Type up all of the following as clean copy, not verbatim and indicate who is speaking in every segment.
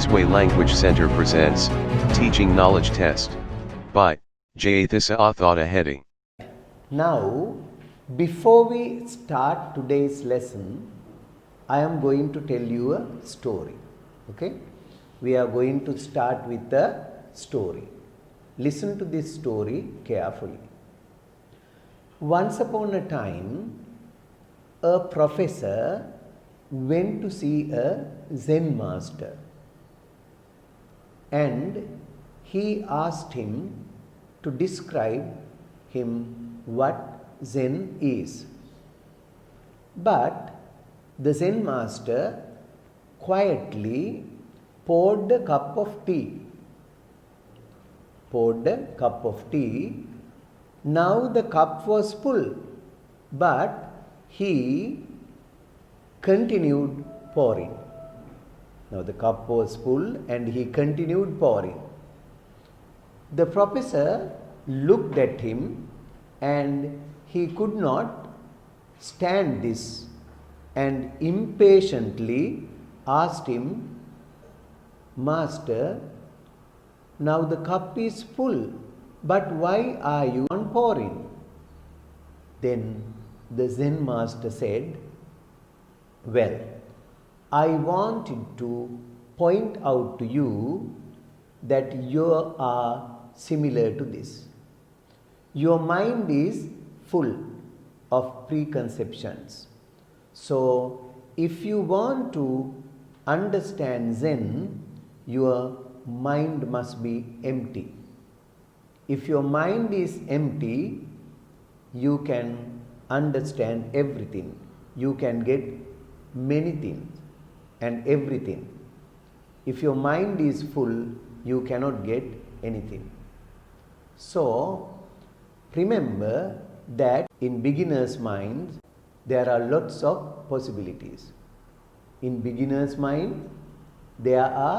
Speaker 1: Kingsway Language Center presents Teaching Knowledge Test by Jayathisa Athada heading.
Speaker 2: Now, before we start today's lesson, I am going to tell you a story. Okay? We are going to start with a story. Listen to this story carefully. Once upon a time, a professor went to see a Zen master, and he asked him to describe him what Zen is. But the Zen master quietly poured a cup of tea. Now the cup was full, but he continued pouring. Now the cup was full and he continued pouring. The professor looked at him and he could not stand this and impatiently asked him, "Master, now the cup is full, but why are you pouring?" Then the Zen master said, "Well, I wanted to point out to you that you are similar to this. Your mind is full of preconceptions. So, if you want to understand Zen, your mind must be empty. If your mind is empty, you can understand everything. You can get many things and everything. If your mind is full, you cannot get anything." So, remember that in beginner's mind, there are lots of possibilities. In beginner's mind, there are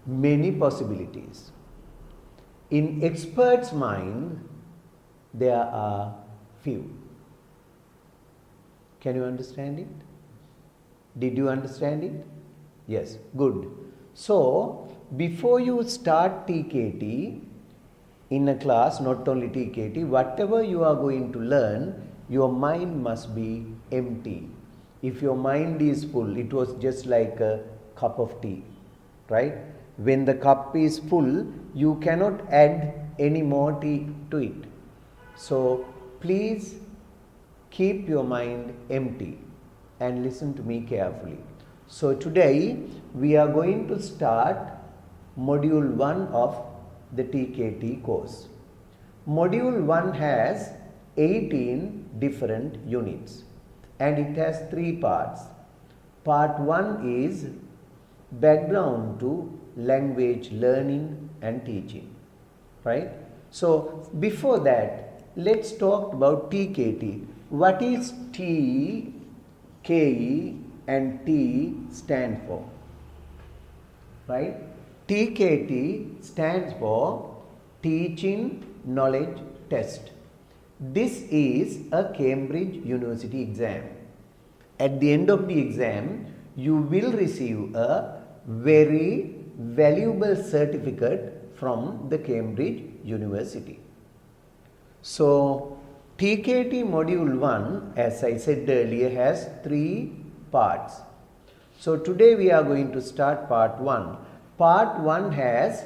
Speaker 2: many possibilities. In expert's mind, there are few. Can you understand it? Did you understand it? Yes, good. So, before you start TKT in a class, not only TKT, whatever you are going to learn, your mind must be empty. If your mind is full, it was just like a cup of tea, right? When the cup is full, you cannot add any more tea to it. So, please keep your mind empty and listen to me carefully. So, today we are going to start module 1 of the TKT course. Module 1 has 18 different units and it has 3 parts. Part 1 is background to language learning and teaching, right? So, before that, let's talk about TKT. What is T, K, and T stand for? Right? TKT stands for Teaching Knowledge Test. This is a Cambridge University exam. At the end of the exam, you will receive a very valuable certificate from the Cambridge University. So, TKT module 1, as I said earlier, has 3 parts. So, today we are going to start part 1. Part 1 has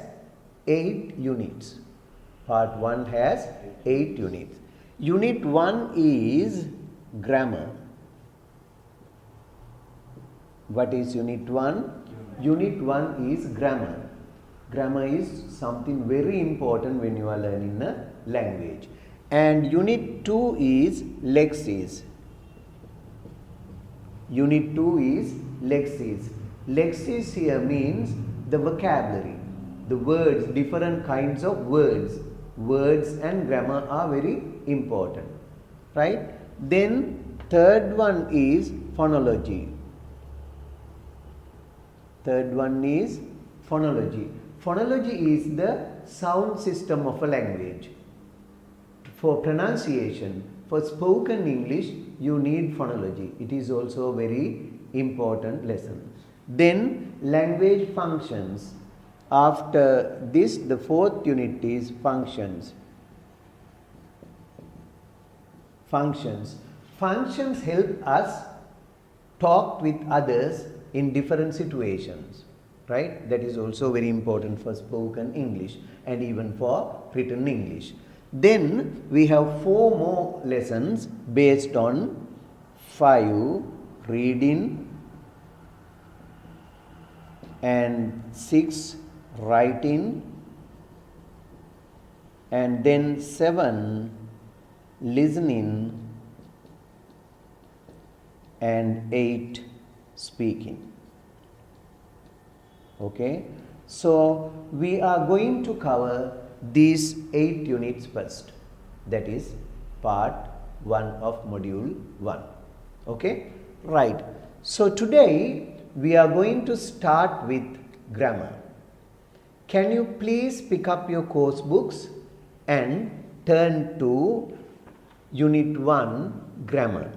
Speaker 2: 8 units. Part 1 has 8 units. Unit 1 is grammar. What is unit 1? Unit 1 is grammar. Grammar is something very important when you are learning a language. And unit 2 is lexis. Unit 2 is lexis. Lexis here means the vocabulary, the words, different kinds of words. Words and grammar are very important, right? Then third one is phonology. Third one is phonology. Phonology is the sound system of a language. For pronunciation, for spoken English, you need phonology. It is also a very important lesson. Then language functions. After this, the fourth unit is functions. Functions. Functions help us talk with others in different situations, right? That is also very important for spoken English and even for written English. Then we have 4 more lessons based on 5 reading and 6 writing and then 7 listening and 8 speaking. Okay, so we are going to cover these 8 units first. That is part 1 of module 1. Okay, right. So today we are going to start with grammar. Can you please pick up your course books and turn to unit 1 grammar.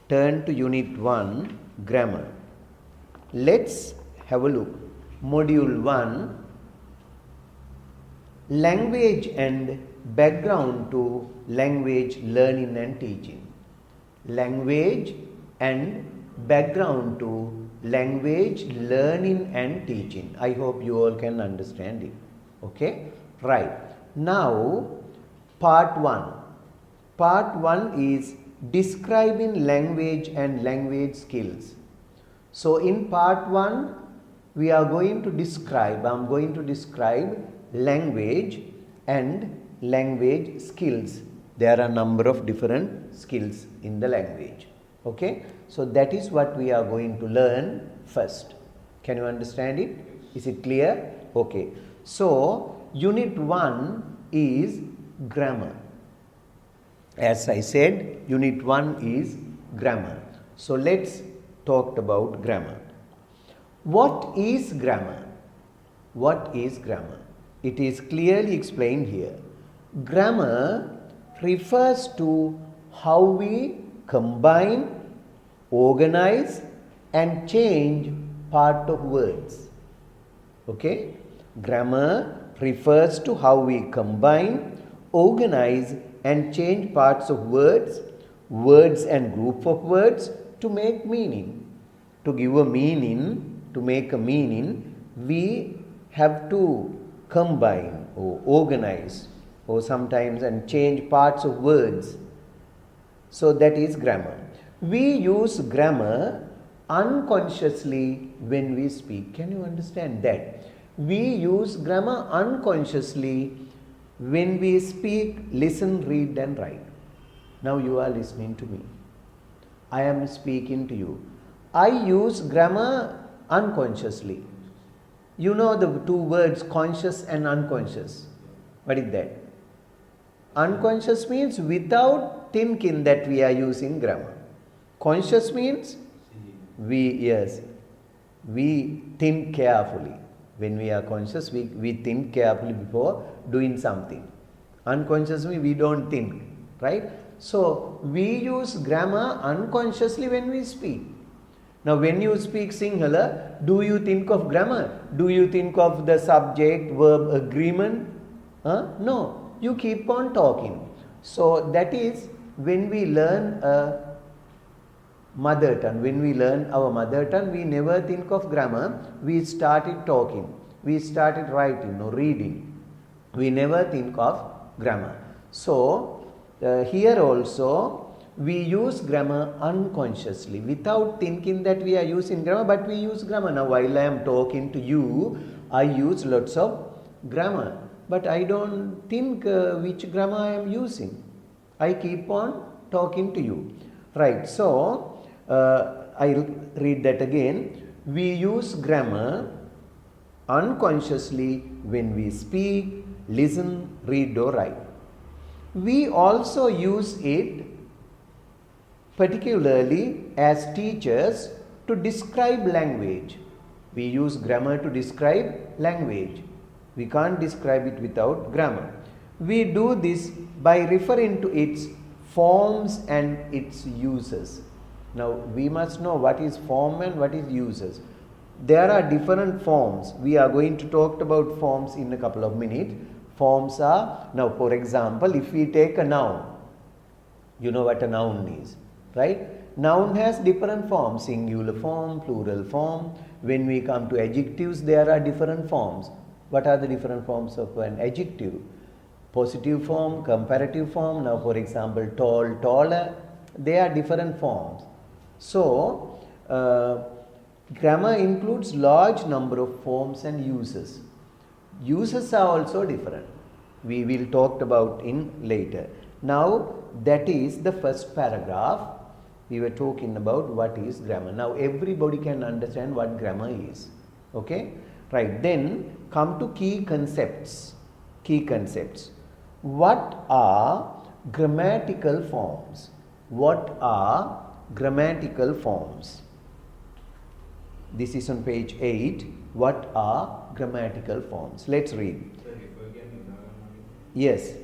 Speaker 2: Turn to unit 1 grammar. Let's have a look. Module 1, language and background to language learning and teaching. Language and background to language learning and teaching. I hope you all can understand it. Okay, right. Now part 1. Part 1 is describing language and language skills. So in part 1 we are going to describe, I am going to describe language and language skills. There are a number of different skills in the language. Okay, so that is what we are going to learn first. Can you understand it? Is it clear? Okay, so unit 1 is grammar. As I said, unit 1 is grammar. So let's talk about grammar. What is grammar? What is grammar? It is clearly explained here. Grammar refers to how we combine, organize and change part of words. Okay? Grammar refers to how we combine, organize and change parts of words, words and group of words to make meaning. To give a meaning, to make a meaning, we have to combine or organize or sometimes and change parts of words. So that is grammar. We use grammar unconsciously when we speak. Can you understand that? We use grammar unconsciously when we speak, listen, read and write. Now you are listening to me. I am speaking to you. I use grammar unconsciously. You know the 2 words conscious and unconscious. What is that? Unconscious means without thinking that we are using grammar. Conscious means we think carefully. When we are conscious, we think carefully before doing something. Unconscious means we don't think, right? So we use grammar unconsciously when we speak. Now when you speak Sinhala, do you think of grammar? Do you think of the subject verb agreement? No, you keep on talking. So that is when we learn a mother tongue. When we learn our mother tongue, we never think of grammar. We started talking. We started writing or reading. We never think of grammar. So here also we use grammar unconsciously without thinking that we are using grammar, but we use grammar. Now while I am talking to you, I use lots of grammar, but I don't think which grammar I am using. I keep on talking to you. Right. So I'll read that again. We use grammar unconsciously when we speak, listen, read or write. We also use it particularly as teachers to describe language. We use grammar to describe language. We can't describe it without grammar. We do this by referring to its forms and its uses. Now we must know what is form and what is uses. there are different forms. We are going to talk about forms in a couple of minutes. Forms are, now for example, if we take a noun, you know what a noun is, right? Noun has different forms, singular form, plural form. When we come to adjectives, there are different forms. What are the different forms of an adjective? Positive form, comparative form. Now for example, tall, taller, they are different forms. So, grammar includes large number of forms and uses. Uses are also different. We will talk about in later. Now that is the first paragraph. We were talking about what is grammar. Now everybody can understand what grammar is. Okay? Right. Then come to key concepts. Key concepts. What are grammatical forms? What are grammatical forms? This is on page 8. What are grammatical forms? Let's read. Yes.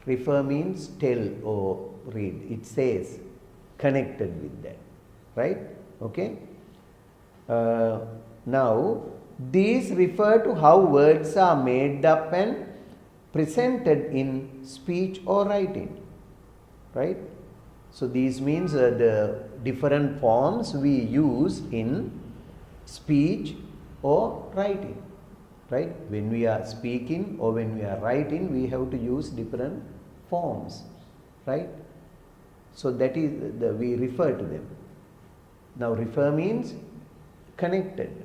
Speaker 2: Refer means tell or read. It says connected with that. Right? Okay. Now, these refer to how words are made up and presented in speech or writing. Right? So, these means the different forms we use in speech or writing. Right? When we are speaking or when we are writing, we have to use different forms. Right? So that is we refer to them. Now refer means connected,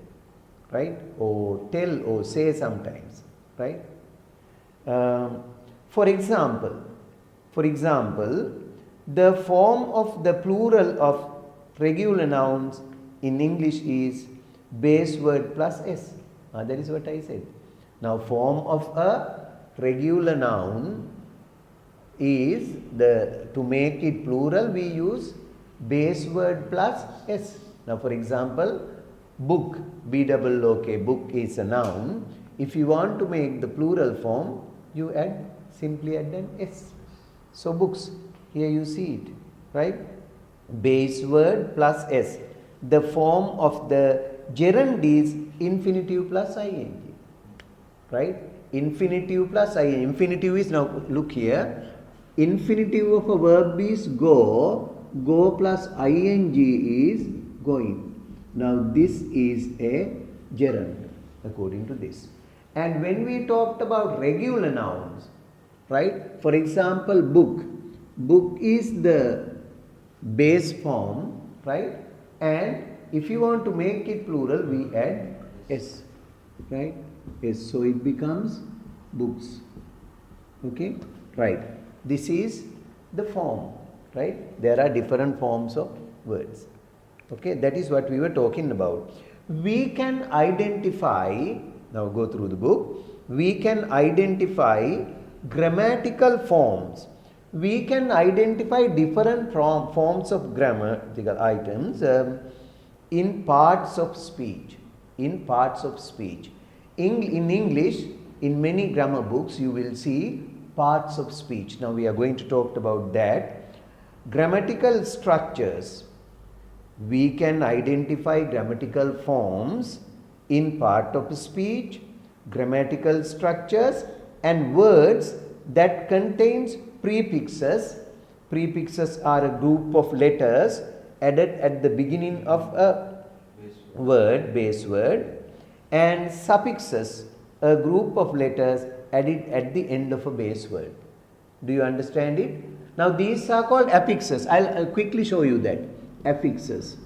Speaker 2: right? Or tell or say sometimes, right? For example, the form of the plural of regular nouns in English is base word plus s. That is what I said. Now form of a regular noun is to make it plural we use base word plus s. Now for example, book, B-double-O-K, book is a noun. If you want to make the plural form, you simply add an s. So books, here you see it, right? Base word plus s. The form of the gerund is infinitive plus ing, right? Infinitive plus ing. Infinitive is, now look here, infinitive of a verb is go plus ing is going. Now this is a gerund according to this. And when we talked about regular nouns, right? For example, book is the base form, right? And if you want to make it plural, we add s, right? S, so it becomes books. Okay, right? This is the form, right? There are different forms of words. Okay, that is what we were talking about. We can identify, now go through the book, we can identify grammatical forms. We can identify different forms of grammatical items in parts of speech. In parts of speech. In English, in many grammar books, you will see parts of speech. Now we are going to talk about that. Grammatical structures. We can identify grammatical forms in part of speech, grammatical structures, and words that contains prefixes. Prefixes are a group of letters added at the beginning of a word, base word, and suffixes, a group of letters added at the end of a base word. Do you understand it? Now these are called affixes. I'll quickly show you that. Affixes.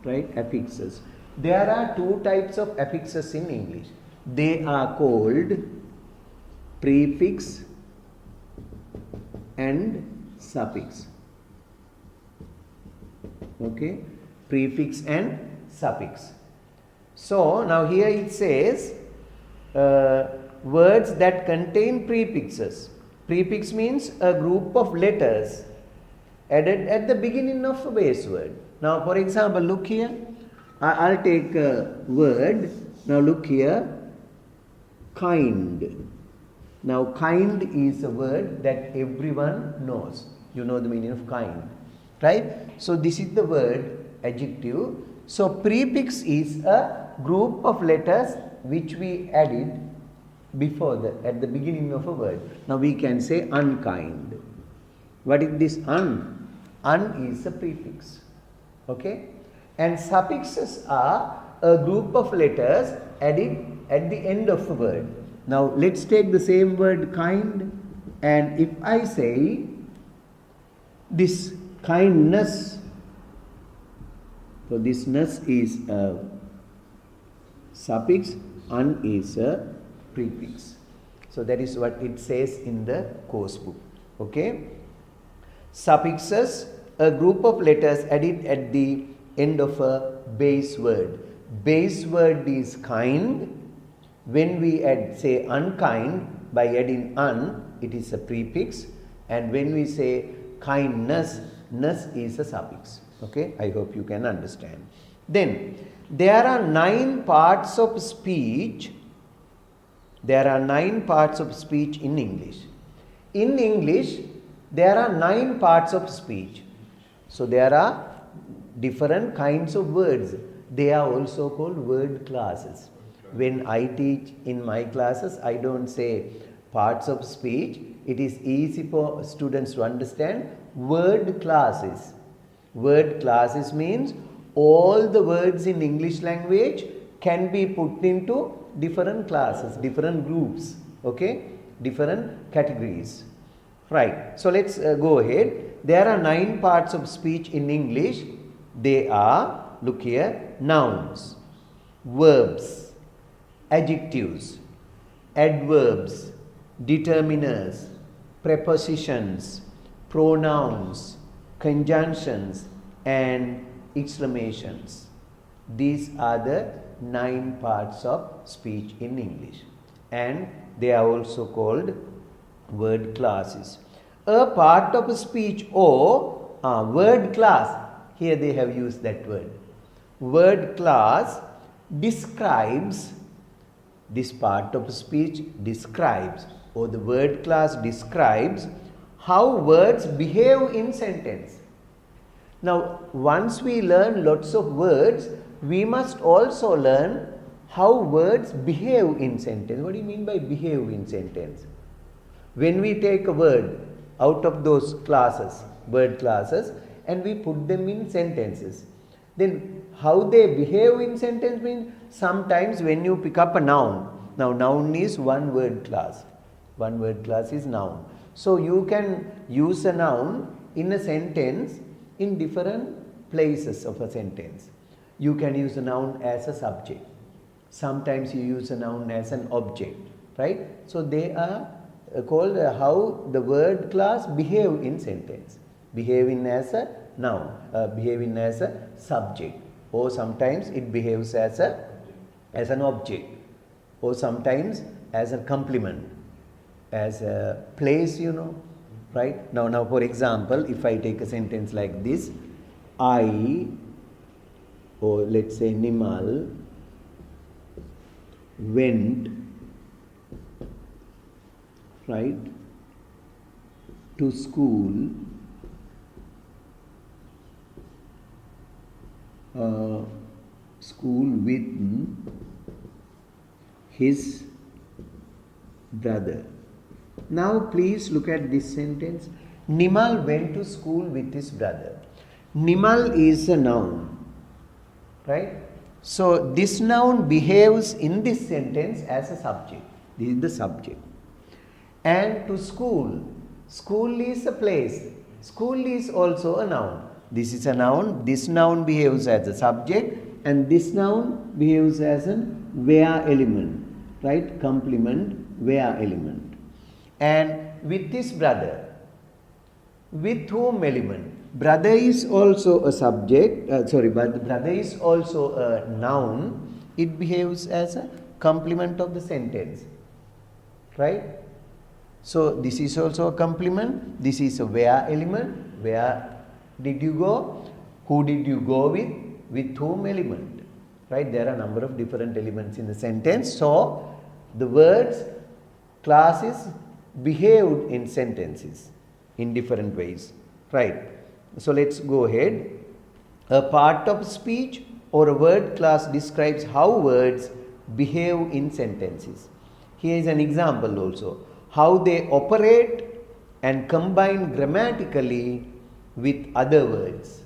Speaker 2: Right? Affixes. There are two types of affixes in English. They are called prefix and suffix. Okay? Prefix and suffix. So now here it says words that contain prefixes. Prefix means a group of letters added at the beginning of a base word. Now for example, look here. I'll take a word. Now look here. Kind. Now kind is a word that everyone knows. You know the meaning of kind, right? So this is the word adjective So prefix is a group of letters which we added at the beginning of a word. Now we can say unkind. What is this un? Un is a prefix. Okay? And suffixes are a group of letters added at the end of a word. Now let's take the same word kind, and if I say this kindness, so this ness is a suffix, un is a prefix. So that is what it says in the course book. Okay? Suffixes, a group of letters added at the end of a base word. Base word is kind. When we add, say, unkind, by adding un, it is a prefix. And when we say kindness, ness is a suffix. Okay, I hope you can understand. Then, there are 9 parts of speech. There are 9 parts of speech in English. In English, there are 9 parts of speech. So, there are different kinds of words. They are also called word classes. When I teach in my classes, I don't say parts of speech. It is easy for students to understand word classes. Word classes means all the words in English language can be put into different classes, different groups, okay, different categories. Right. So let's go ahead. There are 9 parts of speech in English. They are, look here, nouns, verbs, adjectives, adverbs, determiners, prepositions, pronouns, conjunctions, and exclamations. These are the 9 parts of speech in English, and they are also called word classes. A part of a speech or word class, here they have used that word. Word class describes, this part of speech describes, or the word class describes how words behave in sentence. Now, once we learn lots of words, we must also learn how words behave in sentence. What do you mean by behave in sentence? When we take a word out of those classes, word classes, and we put them in sentences, then how they behave in sentence means sometimes when you pick up a noun. Now, noun is one word class. One word class is noun. So, you can use a noun in a sentence in different places of a sentence. You can use a noun as a subject. Sometimes you use a noun as an object, right? So, they are called how the word class behave in sentence. Behaving as a noun, behaving as a subject, or sometimes it behaves as an object, or sometimes as a complement, as a place, right? Now for example, if I take a sentence like this, I, or let's say Nimal, went, right, to school with his brother. Now please look at this sentence. Nimal went to school with his brother. Nimal is a noun, right? So this noun behaves in this sentence as a subject. This is the subject. And to school. School is a place. School is also a noun. This is a noun. This noun behaves as a subject, and this noun behaves as an where element, right? Complement, where element. And with his brother. With whom element? Brother is also a subject, but brother is also a noun. It behaves as a complement of the sentence, right? So this is also a complement. This is a where element. Where did you go? Who did you go with? With whom element, right? There are a number of different elements in the sentence. So the words, classes behaved in sentences in different ways, right? So let's go ahead. A part of speech or a word class describes how words behave in sentences. Here is an example also. How they operate and combine grammatically with other words.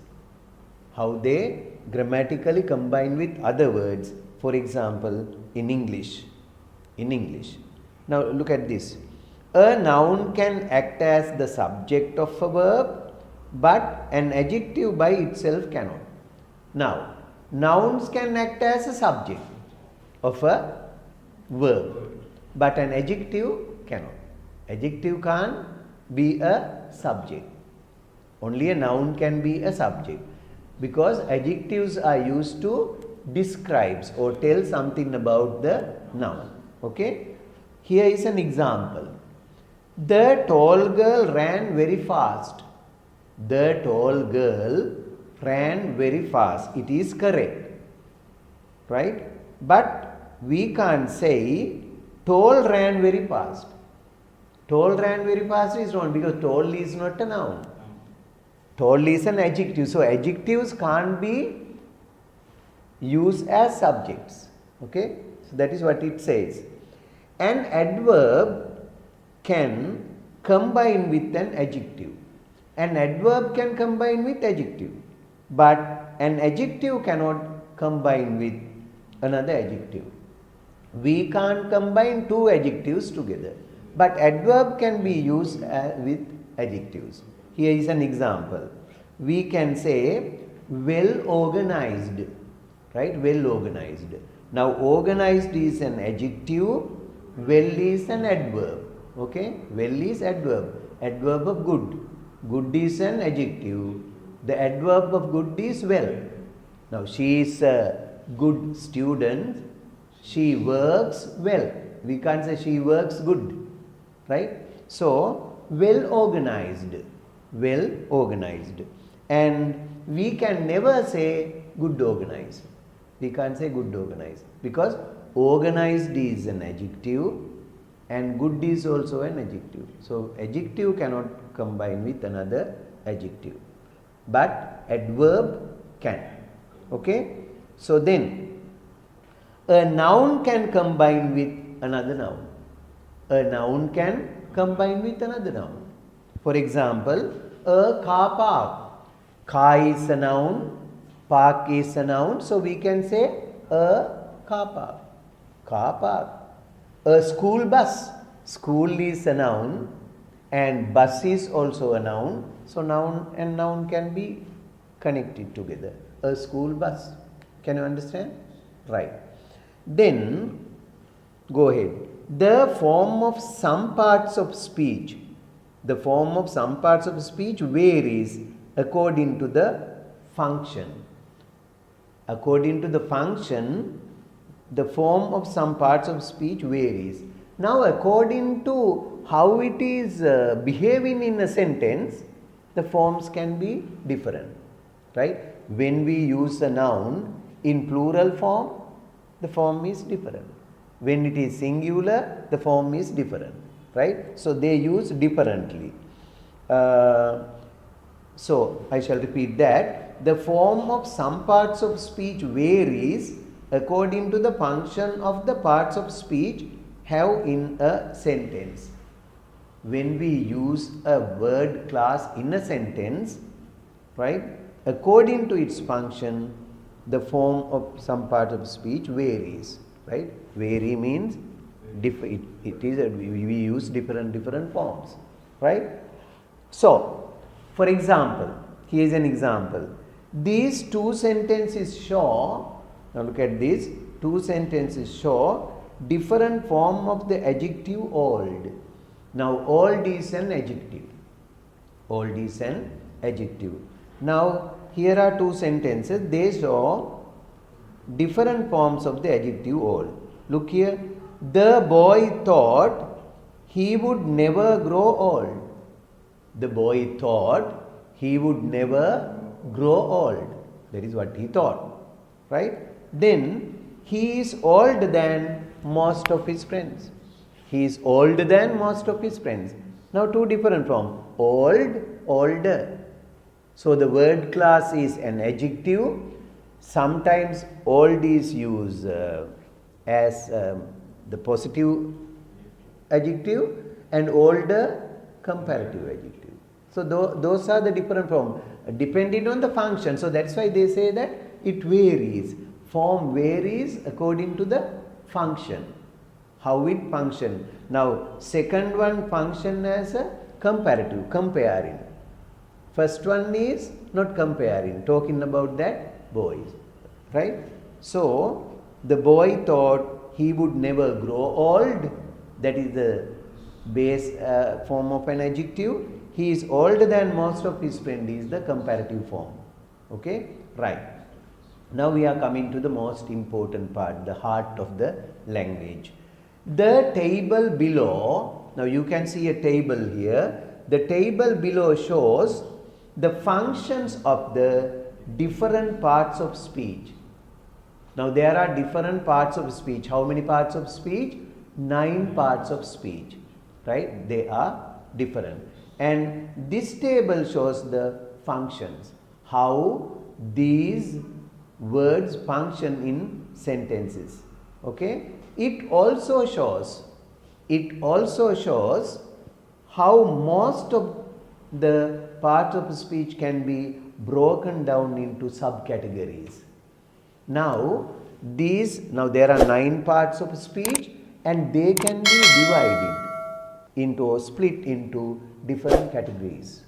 Speaker 2: How they grammatically combine with other words. For example, in English. Now look at this. A noun can act as the subject of a verb, but an adjective by itself cannot. Now, nouns can act as a subject of a verb, but an adjective cannot. Adjective can't be a subject. Only a noun can be a subject, because adjectives are used to describe or tell something about the noun. Okay? Here is an example. The tall girl ran very fast. The tall girl ran very fast. It is correct. Right? But we can't say tall ran very fast. Tall ran very fast is wrong, because tall is not a noun. Tall is an adjective. So adjectives can't be used as subjects. Okay? So that is what it says. An adverb can combine with an adjective. An adverb can combine with adjective, but an adjective cannot combine with another adjective. We can't combine two adjectives together, but adverb can be used with adjectives. Here is an example. We can say well organized, right? Well organized. Now organized is an adjective, well is an adverb. Okay? Well is adverb. Adverb of good. Good is an adjective. The adverb of good is well. Now she is a good student. She works well. We can't say she works good. Right? So, well organized. Well organized. And we can never say good organized. We can't say good organized, because organized is an adjective and good is also an adjective. So adjective cannot combine with another adjective, but adverb can. Okay? So then a noun can combine with another noun. A noun can combine with another noun. For example, a car park. Car is a noun, park is a noun, so we can say a car park. Car park. A school bus. School is a noun and bus is also a noun. So noun and noun can be connected together. A school bus. Can you understand? Right. Then go ahead. The form of some parts of speech. The form of some parts of speech varies according to the function. According to the function, the form of some parts of speech varies. Now, according to how it is behaving in a sentence, the forms can be different. Right? When we use a noun in plural form, the form is different. When it is singular, the form is different. Right? So, they use differently. So, I shall repeat that. The form of some parts of speech varies according to the function of the parts of speech have in a sentence. When we use a word class in a sentence, right, according to its function, the form of some part of speech varies. Right? Vary means we use different forms. Right? So, for example, here is an example. These two sentences show, now look at this, two sentences show different form of the adjective old. Now old is an adjective. Old is an adjective. Now here are two sentences, they show different forms of the adjective old. Look here. The boy thought he would never grow old. The boy thought he would never grow old. That is what he thought. Right? Then he is older than most of his friends. He is older than most of his friends. Now two different forms. Old, older. So the word class is an adjective Sometimes old is used as the positive adjective and older comparative adjective. So those are the different forms depending on the function. So that's why they say that it varies. Form varies according to the function. How it function. Now second one function as a comparative, comparing. First one is not comparing, talking about that boys, right? So the boy thought he would never grow old. That is the base form of an adjective. He is older than most of his friends is the comparative form. Okay, right. Now we are coming to the most important part, the heart of the language. The table below, now you can see a table here. The table below shows the functions of the different parts of speech. Now there are different parts of speech. How many parts of speech? 9 parts of speech, right? They are different. And this table shows the functions, how these words function in sentences. Okay? It also shows how most of the parts of speech can be broken down into subcategories. Now there are 9 parts of speech and they can be divided into or split into different categories.